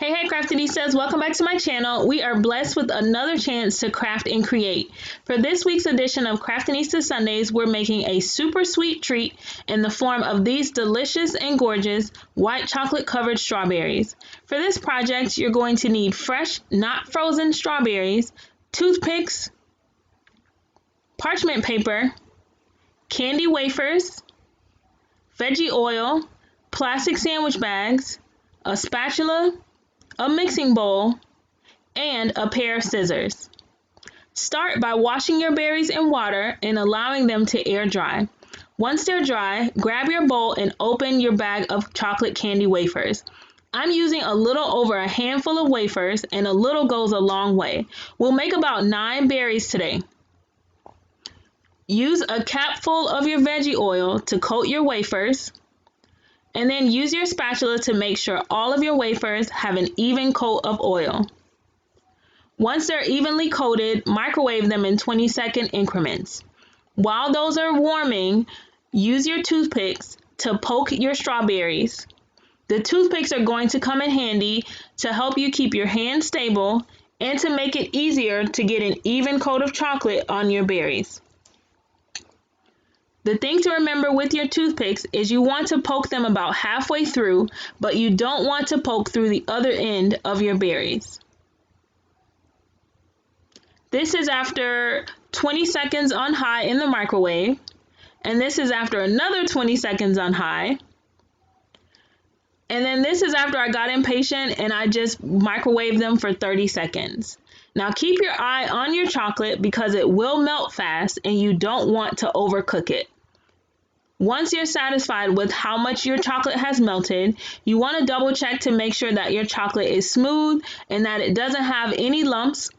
Hey Craftinistas, welcome back to my channel. We are blessed with another chance to craft and create. For this week's edition of Craftinista Sundays, we're making a super sweet treat in the form of these delicious and gorgeous white chocolate covered strawberries. For this project, you're going to need fresh, not frozen strawberries, toothpicks, parchment paper, candy wafers, veggie oil, plastic sandwich bags, a spatula, a mixing bowl, and a pair of scissors. Start by washing your berries in water and allowing them to air dry. Once they're dry, grab your bowl and open your bag of chocolate candy wafers. I'm using a little over a handful of wafers, and a little goes a long way. We'll make about 9 berries today. Use a capful of your veggie oil to coat your wafers. And then use your spatula to make sure all of your wafers have an even coat of oil. Once they're evenly coated, microwave them in 20-second increments. While those are warming, use your toothpicks to poke your strawberries. The toothpicks are going to come in handy to help you keep your hand stable and to make it easier to get an even coat of chocolate on your berries. The thing to remember with your toothpicks is you want to poke them about halfway through, but you don't want to poke through the other end of your berries. This is after 20 seconds on high in the microwave, and this is after another 20 seconds on high. And then this is after I got impatient and I just microwaved them for 30 seconds. Now keep your eye on your chocolate because it will melt fast and you don't want to overcook it. Once you're satisfied with how much your chocolate has melted, you want to double check to make sure that your chocolate is smooth and that it doesn't have any lumps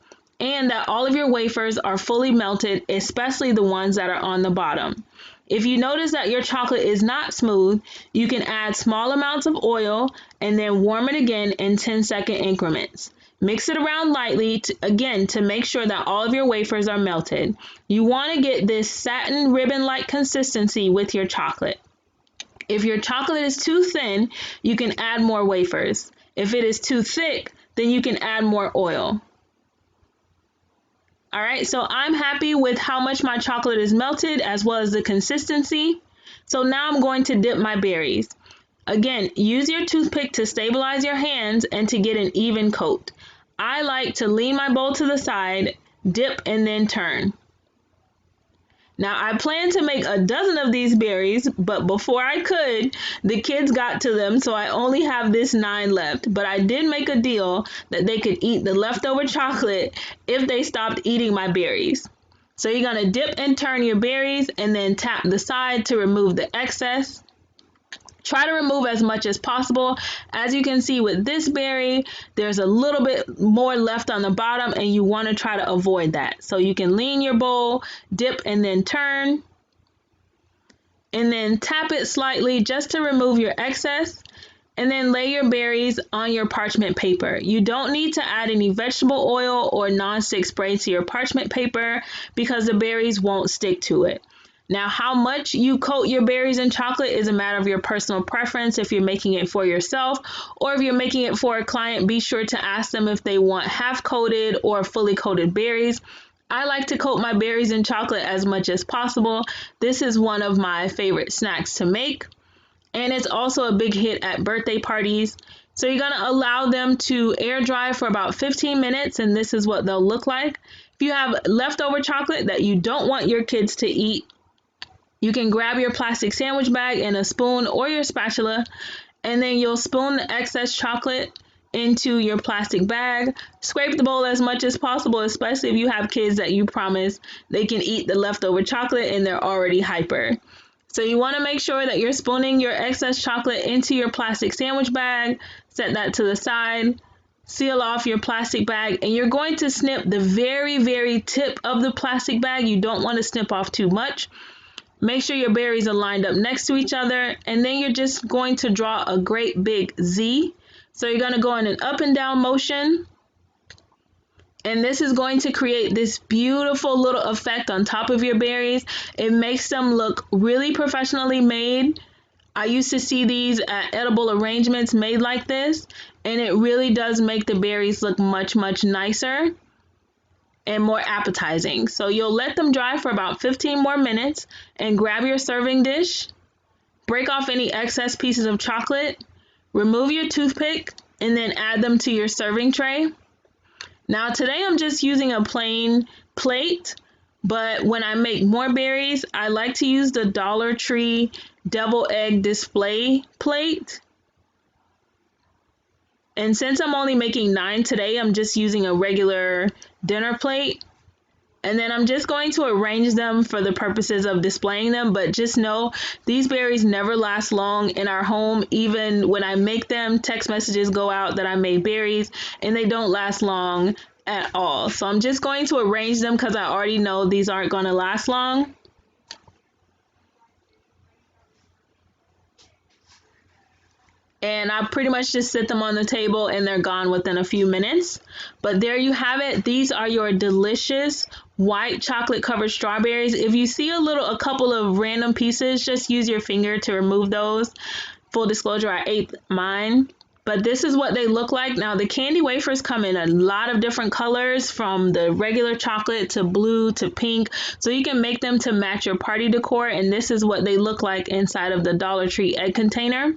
and that all of your wafers are fully melted, especially the ones that are on the bottom. If you notice that your chocolate is not smooth, you can add small amounts of oil and then warm it again in 10-second increments. Mix it around lightly, to make sure that all of your wafers are melted. You want to get this satin ribbon-like consistency with your chocolate. If your chocolate is too thin, you can add more wafers. If it is too thick, then you can add more oil. All right, so I'm happy with how much my chocolate is melted as well as the consistency. So now I'm going to dip my berries. Again, use your toothpick to stabilize your hands and to get an even coat. I like to lean my bowl to the side, dip, and then turn. Now, I plan to make a dozen of these berries, but before I could, the kids got to them, so I only have this 9 left. But I did make a deal that they could eat the leftover chocolate if they stopped eating my berries. So you're going to dip and turn your berries and then tap the side to remove the excess. Try to remove as much as possible. As you can see with this berry, there's a little bit more left on the bottom and you want to try to avoid that. So you can lean your bowl, dip and then turn, and then tap it slightly just to remove your excess, and then lay your berries on your parchment paper. You don't need to add any vegetable oil or non-stick spray to your parchment paper because the berries won't stick to it. Now, how much you coat your berries in chocolate is a matter of your personal preference. If you're making it for yourself or if you're making it for a client, be sure to ask them if they want half coated or fully coated berries. I like to coat my berries in chocolate as much as possible. This is one of my favorite snacks to make, and it's also a big hit at birthday parties. So you're going to allow them to air dry for about 15 minutes, and this is what they'll look like. If you have leftover chocolate that you don't want your kids to eat, you can grab your plastic sandwich bag and a spoon or your spatula, and then you'll spoon the excess chocolate into your plastic bag. Scrape the bowl as much as possible, especially if you have kids that you promise they can eat the leftover chocolate and they're already hyper. So you want to make sure that you're spooning your excess chocolate into your plastic sandwich bag. Set that to the side. Seal off your plastic bag, and you're going to snip the very, very tip of the plastic bag. You don't want to snip off too much. Make sure your berries are lined up next to each other, and then you're just going to draw a great big Z. So you're going to go in an up and down motion, and this is going to create this beautiful little effect on top of your berries. It makes them look really professionally made. I used to see these at edible arrangements made like this, and it really does make the berries look much, much nicer and more appetizing. So you'll let them dry for about 15 more minutes and grab your serving dish, break off any excess pieces of chocolate, remove your toothpick, and then add them to your serving tray. Now today I'm just using a plain plate, but when I make more berries, I like to use the Dollar Tree Devil Egg display plate. And since I'm only making 9 today, I'm just using a regular dinner plate. And then I'm just going to arrange them for the purposes of displaying them. But just know these berries never last long in our home. Even when I make them, text messages go out that I made berries and they don't last long at all. So I'm just going to arrange them because I already know these aren't going to last long. And I pretty much just sit them on the table and they're gone within a few minutes. But there you have it. These are your delicious white chocolate covered strawberries. If you see a couple of random pieces, just use your finger to remove those. Full disclosure, I ate mine. But this is what they look like. Now the candy wafers come in a lot of different colors, from the regular chocolate to blue to pink. So you can make them to match your party decor. And this is what they look like inside of the Dollar Tree egg container.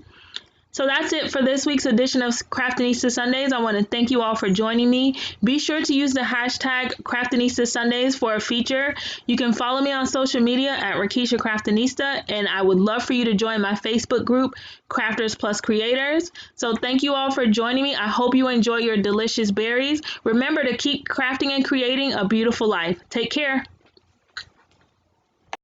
So that's it for this week's edition of Craftinista Sundays. I want to thank you all for joining me. Be sure to use the hashtag Craftinista Sundays for a feature. You can follow me on social media at Rakisha Craftinista, and I would love for you to join my Facebook group, Crafters Plus Creators. So thank you all for joining me. I hope you enjoy your delicious berries. Remember to keep crafting and creating a beautiful life. Take care.